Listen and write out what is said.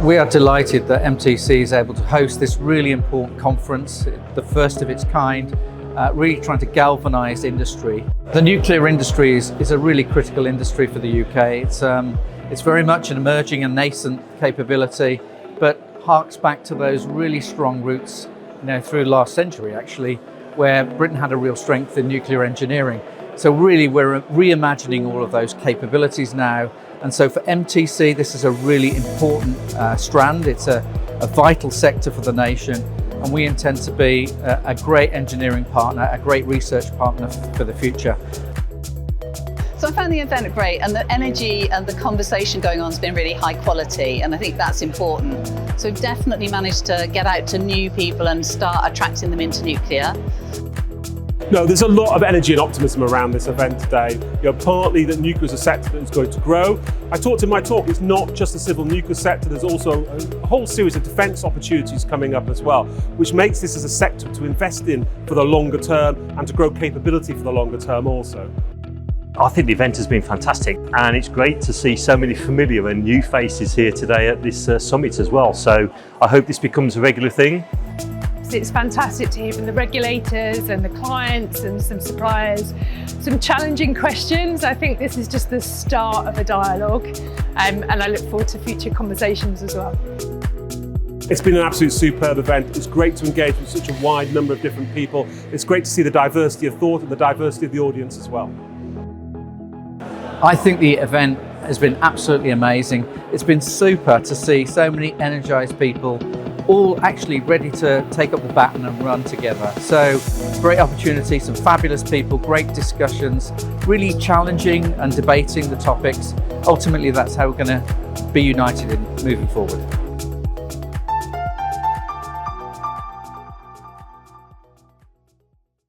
We are delighted that MTC is able to host this really important conference, the first of its kind, really trying to galvanise industry. The nuclear industry is a really critical industry for the UK. It's very much an emerging and nascent capability, but harks back to those really strong roots, through last century actually, where Britain had a real strength in nuclear engineering. So really we're reimagining all of those capabilities now. And so for MTC, this is a really important strand. It's a vital sector for the nation. And we intend to be a great engineering partner, a great research partner for the future. So I found the event great, and the energy and the conversation going on has been really high quality, and I think that's important. So we've definitely managed to get out to new people and start attracting them into nuclear. No, there's a lot of energy and optimism around this event today. Partly that nuclear is a sector that is going to grow. I talked in my talk, it's not just the civil nuclear sector, there's also a whole series of defence opportunities coming up as well, which makes this as a sector to invest in for the longer term and to grow capability for the longer term also. I think the event has been fantastic, and it's great to see so many familiar and new faces here today at this summit as well. So I hope this becomes a regular thing. It's fantastic to hear from the regulators and the clients and some suppliers, some challenging questions. I think this is just the start of a dialogue, and I look forward to future conversations as well. It's been an absolute superb event. It's great to engage with such a wide number of different people. It's great to see the diversity of thought and the diversity of the audience as well. I think the event has been absolutely amazing. It's been super to see so many energised people all actually ready to take up the baton and run together. So great opportunity, some fabulous people, great discussions, really challenging and debating the topics. Ultimately, that's how we're going to be united in moving forward.